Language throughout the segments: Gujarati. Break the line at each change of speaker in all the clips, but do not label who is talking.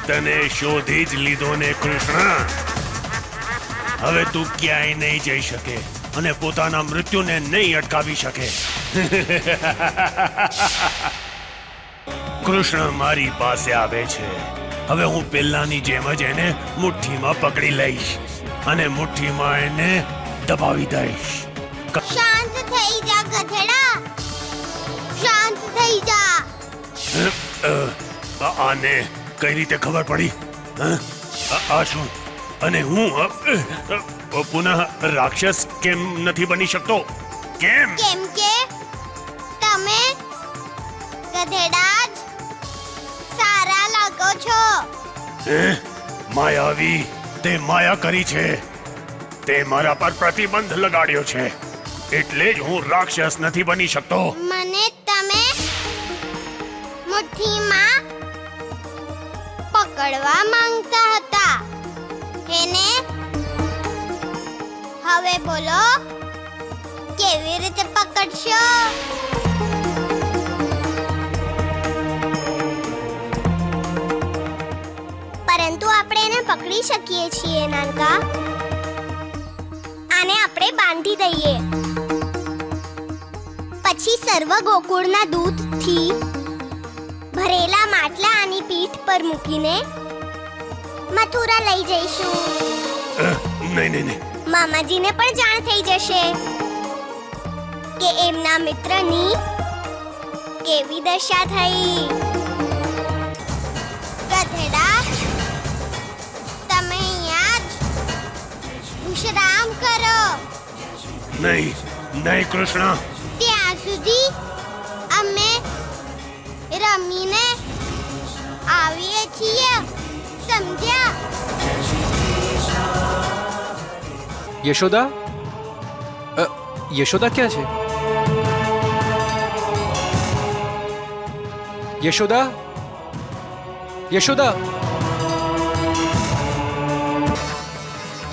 તને શોધી જ લીધો ને કૃષ્ણ. હવે તું ક્યાંય નહીં જઈ શકે અને પોતાના મૃત્યુને નહીં અટકાવી શકે. કૃષ્ણ મારી પાસે આવે છે. હવે હું પહેલાની જેમ જ એને મુઠ્ઠીમાં પકડી લઈશ અને મુઠ્ઠીમાં એને દબાવી દઈશ.
શાંત થઈ જા ગધેડા, શાંત થઈ જા.
આને કઈ રીતે ખબર પડી? આ શું? અને હું પુનઃ રાક્ષસ કેમ નથી બની શકતો? કેમ?
કેમ કે તમે ગધેડા જ સારા લાગો છો.
માયાવી, તે માયા કરી છે. તે મારા પર પ્રતિબંધ લગાડ્યો છે, એટલે જ હું રાક્ષસ નથી બની શકતો.
મને તમે મુઠ્ઠીમાં પકડવા માંગતા હતા એને. હવે બોલો કેવી રીતે પકડશો? પરંતુ આપણે એને પકડી શકીએ છીએ નાનકા. આને આપણે બાંધી દઈએ, પછી સર્વ ગોકુળના દૂધથી ભરેલા માટલા આની પીઠ પર મૂકીને મથુરા લઈ જઈશું.
નહીં નહીં નહીં.
મામાજીને પણ જાણ થઈ જશે કે એમના મિત્રની કેવી દશા થઈ. ગધેડા, તમે અહીંયા જ વિશ્રામ કરો.
નહીં નહીં કૃષ્ણ.
ત્યાં સુધી અમે રમીને આવીએ છીએ, સમજ્યા?
યશોદા, યશોદા ક્યાં છે? યશોદા, યશોદા,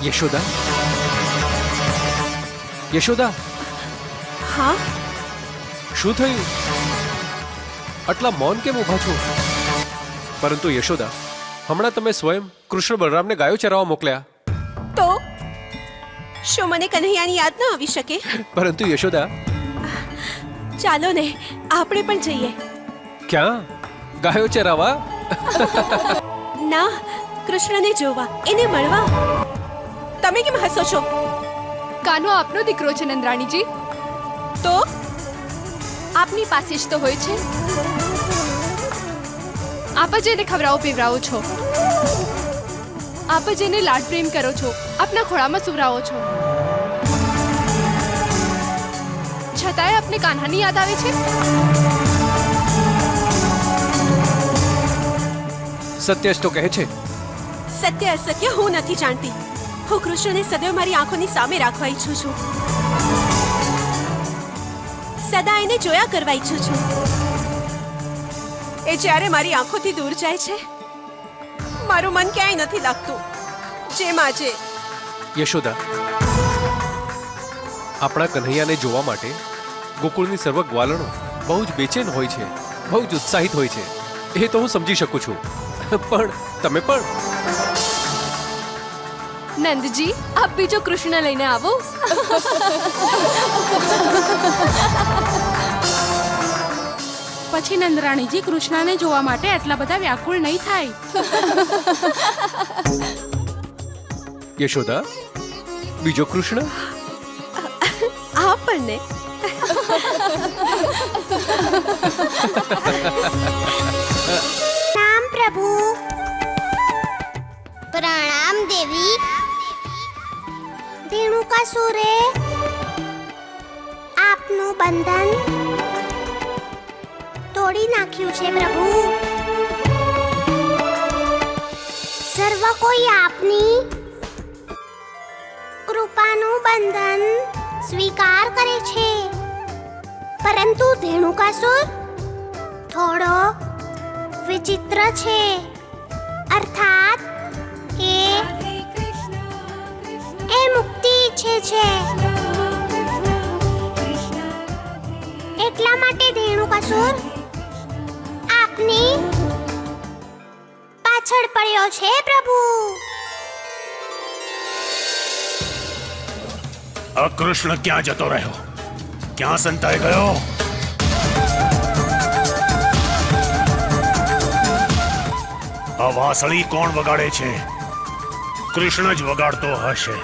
યશોદા, યશોદા.
હા,
શું થયું? આટલા મૌન કેમ ઊભા છો? પરંતુ યશોદા, હમણાં તમે સ્વયં કૃષ્ણ બલરામને ગાયો ચરાવવા મોકલ્યા.
તો શું મને કન્હૈયાની યાદ ન આવી શકે?
પરંતુ યશોદા,
ચાલો ને આપણે પણ જઈએ.
ક્યાં? ગાયો ચરાવવા?
ના, કૃષ્ણને જોવા, એને મળવા. તમે કેમ હસો છો?
કાનો આપનો દીકરો છે નંદરાણીજી.
તો
આપની પાસે જ તો હોય છે. આપ જ એને ખવડાવો પીવડાવો છો, આપ જ એને લાડ પ્રેમ કરો છો, આપના ખોળામાં સુવરાવો છો. છતાંય આપને કાન્હાની યાદ આવે છે.
સત્ય જ તો કહે છે.
સત્ય અસત્ય હું નથી જાણતી. હું કૃષ્ણને સદૈવ મારી આંખોની સામે રાખવા ઈચ્છું છું. સદા એને જોયા કરવા ઈચ્છું છું. એ જ્યારે મારી આંખોથી દૂર જાય છે, મારું મન ક્યાંય નથી લાગતું, જેમ આજે.
યશોદા, આપણા કન્હૈયાને જોવા માટે ગોકુળની સર્વ ગ્વાલણો બહુ જ બેચેન હોય છે, બહુ જ ઉત્સાહિત હોય છે. એ તો હું સમજી શકું છું, પણ તમે પણ.
નંદજી, આપ બીજો કૃષ્ણ લઈને આવો.
પછી નંદરાણીજી કૃષ્ણને જોવા માટે આટલા બધા વ્યાકુળ નહીં થાય.
યશોદા, બીજો કૃષ્ણ?
આપણને
નામ પ્રભુ. પ્રણામ દેવી. ધેનુકાસુરે આપનું બંધન તોડી નાખ્યું છે પ્રભુ. સર્વ કોઈ આપની કૃપાનું બંધન સ્વીકાર કરે છે, પરંતુ ધેનુકાસુર થોડો વિચિત્ર છે. અર્થાત એ મુક્તિ ઈચ્છે છે. એટલા માટે ધેનુકાસુર આપની પાછળ પડ્યો છે પ્રભુ.
આ કૃષ્ણ ક્યાં જતો રહ્યો? ક્યાં સંતાઈ ગયો? આ વાંસળી કોણ વગાડે છે? કૃષ્ણ જ વગાડતો હશે.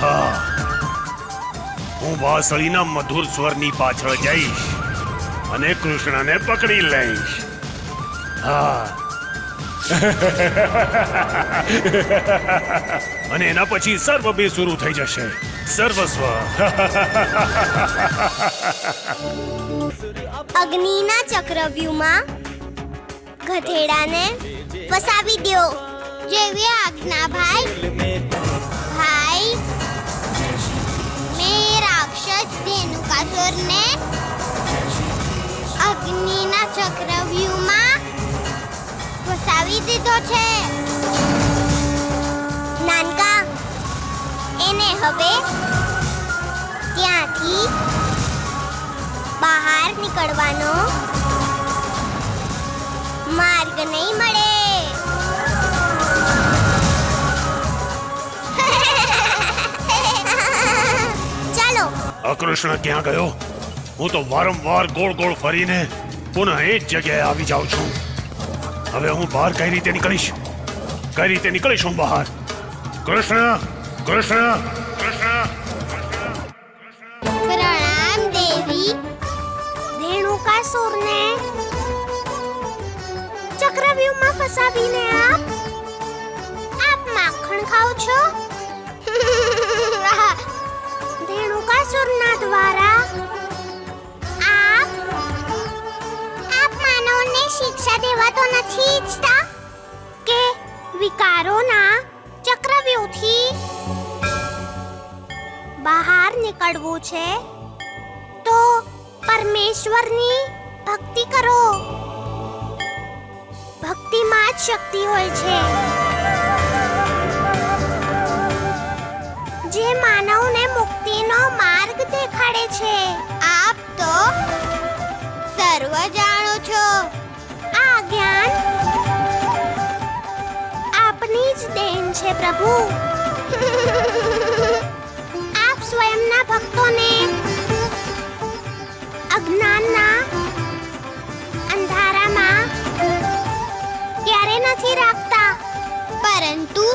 હા, હું વાંસળીના મધુર સ્વરની પાછળ જઈશ અને કૃષ્ણને પકડી લઈશ. હા. અને એના પછી સર્વ બેસુરું થઈ જશે. સર્વસ્વ.
અગ્નિના ચક્રવ્યૂહમાં ગધેડાને ફસાવી દ્યો. જેવી આજ્ઞા ભાઈ. ભાઈ, મેં રાક્ષસ ધેનુકાસુરને અગ્નિના ચક્રવ્યૂહમાં ફસાવી દીધો છે. નાનકા, એને હવે ત્યાંથી બહાર નીકળવાનો માર્ગ નહીં મળે. ચાલો.
આ કૃષ્ણ ક્યાં ગયો? હું તો વારંવાર ગોળ ગોળ ફરીને પુનઃ એ જ જગ્યાએ આવી જાઉં છું. હવે હું બહાર કઈ રીતે નીકળીશ? કઈ રીતે નીકળીશ હું બહાર? કૃષ્ણ, કૃષ્ણ, કૃષ્ણ.
પ્રણામ દેવી. ધેનુકાસુરને ચક્રવ્યૂહમાં ફસાવીને આપ માખણ ખાઓ છો. ધેનુકાસુરના દ્વારા આપ માનવને શિક્ષા દેવા તો નથી ઈચ્છતા કે વિકારોના ચક્રવ્યૂહથી બહાર નીકળવું છે તો પરમેશ્વરની ભક્તિ કરો. ભક્તિમાં જ શક્તિ હોય છે, જે માનવને મુક્તિનો માર્ગ દેખાડે છે. આપ તો સર્વ જાણો છો. આ જ્ઞાન આપની જ દેન છે પ્રભુ. આપ સ્વયંના ભક્તોને અજ્ઞાનના અંધારામાં ક્યારે નથી રાખતા. પરંતુ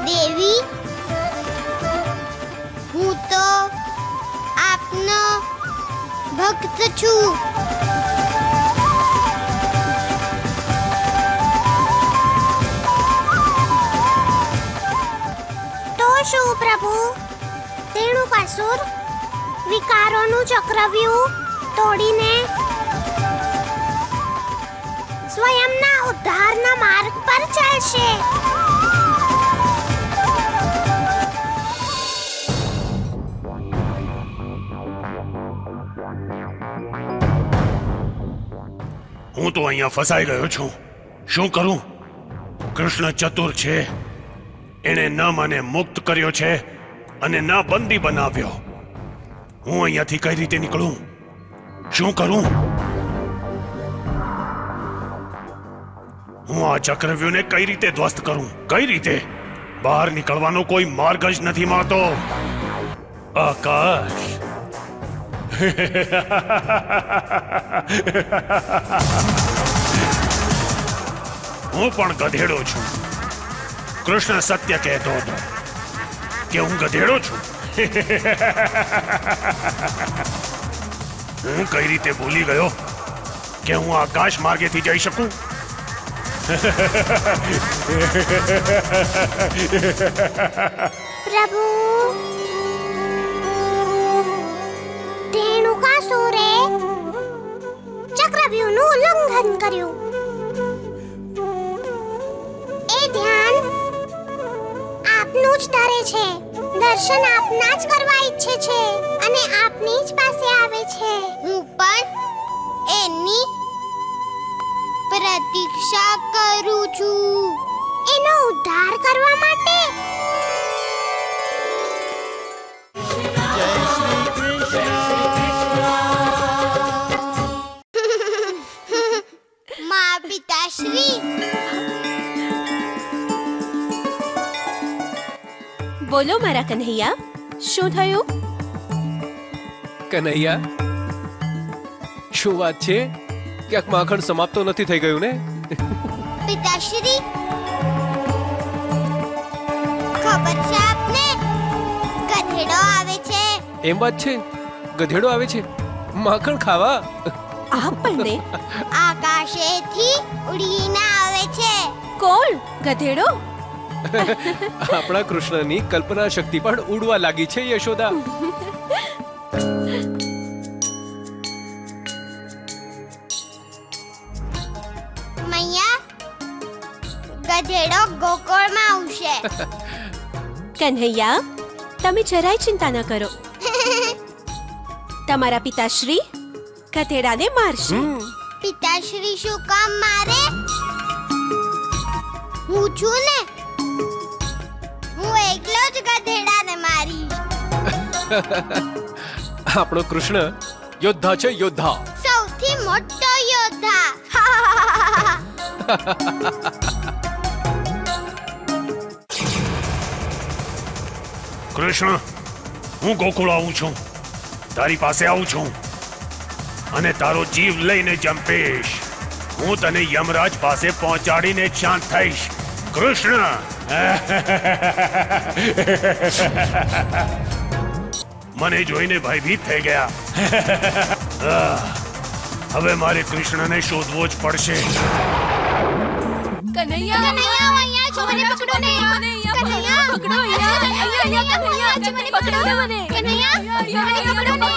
દેવી, હું તો આપનો ભક્ત છું. તો શું પ્રભુ? ધેનુકાસુર વિકારોનું ચક્રવ્યૂહ તોડીને સ્વયંના ઉદ્ધારના માર્ગ પર ચાલશે.
હું તો અહીંયા ફસાઈ ગયો છું. શું કરું? કૃષ્ણ ચતુર છે. એણે ન મને મુક્ત કર્યો છે અને ન બંદી બનાવ્યો. હું અહીંયાથી કઈ રીતે નીકળું? શું કરું? હું આ ચક્રવ્યૂહને કઈ રીતે ધ્વસ્ત કરું? કઈ રીતે? બહાર નીકળવાનો કોઈ માર્ગ જ નથી મળતો. આકાશ. હું પણ ગધેડો છું. કૃષ્ણ સત્ય કહેતો હતો કે હું ગધેડો છું. હું કઈ રીતે ભૂલી ગયો કે હું આકાશ માર્ગેથી જઈ શકું?
પ્રભુ, ધેનુકાસુરે ચક્રવ્યૂહનું ઉલ્લંઘન કર્યું. એ ધ્યાન આપનું જ ધરે છે. દર્શન આપના જ કરવા ઈચ્છે છે અને આપની જ પાસે આવે છે. હું પણ એની પ્રતીક્ષા કરું છું. એનો ઉદ્ધાર કરવા માટે
બોલો મારા કન્હૈયા, શું થયું?
કનૈયા, શું વાત છે? ક્યાંક માખણ સમાપ્ત તો નથી થઈ ગયું ને?
પિતાશ્રી, ખબર છે આપને ગધેડો આવે છે?
એમ વાત છે? ગધેડો આવે છે માખણ ખાવા?
આપણને
આકાશેથી ઉડીને આવે છે.
કોણ? ગધેડો?
આપણા કૃષ્ણની કલ્પના શક્તિ પણ ઉડવા લાગી છે યશોદા.
મૈયા, ગધેડો ગોકુળમાં આવશે.
કન્હૈયા, તમે જરાય ચિંતા ન કરો. તમારા પિતાશ્રી ગધેડાને મારશે.
પિતાશ્રી શું કામ મારે? હું છું ને, હું એકલો જ ગધેડાને મારીશ.
આપણો કૃષ્ણ યોદ્ધા છે, યોદ્ધા.
સૌથી મોટો યોદ્ધા.
કૃષ્ણ, હું ગોકુળ આવું છું, તારી પાસે આવું છું અને તારો જીવ લઈને જંપીશ. હું તને યમરાજ પાસે પહોંચાડીને જ શાંત થઈશ. કૃષ્ણ, મને જોઈને ભયભીત થઈ ગયા. હવે મારે કૃષ્ણને શોધવો જ પડશે.
કનૈયા,
કનૈયા, અહીંયા છો, મને પકડો ને. કનૈયા,
પકડો અહીંયા, અહીંયા, કનૈયા, મને પકડો ને મને.
કનૈયા, મને પકડો ને.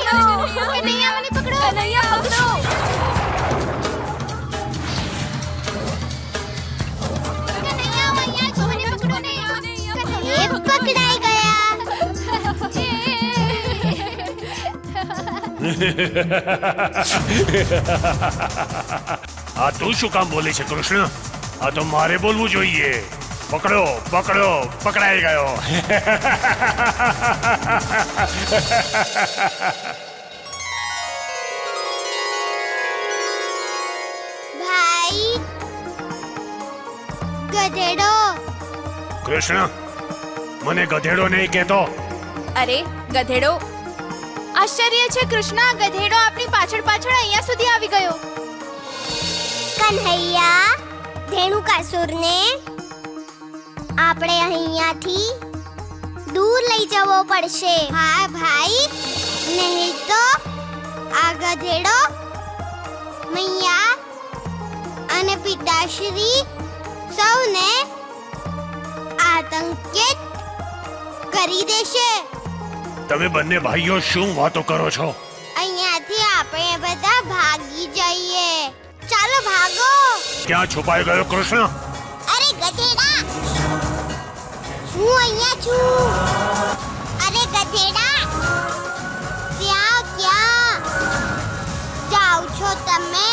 કનૈયા, મને પકડો.
કનૈયા, પકડો.
કનૈયા, અહીંયા છો, મને પકડો ને. એ પકડાઈ ગયા.
આ તું શું કામ બોલે છે કૃષ્ણ? આ તો મારે બોલવું જોઈએ. પકડો, પકડો, પકડાઈ ગયો.
ભાઈ, ગધેડો.
કૃષ્ણ, મને ગધેડો નહીં કહેતો.
અરે ગધેડો, આશ્ચર્ય છે કૃષ્ણ, ગધેડો આપણી પાછળ પાછળ અહીંયા સુધી આવી ગયો.
કન્હૈયા, ધેનુકાસુરને આપણે અહીંયાથી દૂર લઈ જવો પડશે. હા ભાઈ, નહીં તો આ ગધેડો મૈયા અને પિતાશ્રી સૌને આતંકિત કરી દેશે.
તમે બંને ભાઈઓ શું વાતો કરો છો?
અહીંયાથી આપણે બધા ભાગી જઈએ. ચાલો ભાગો.
ક્યાં છુપાઈ ગયો કૃષ્ણ?
અરે ગધેડા, હું અહીંયા છું. અરે ગધેડા, ત્યાં ક્યાં જાઓ છો તમે?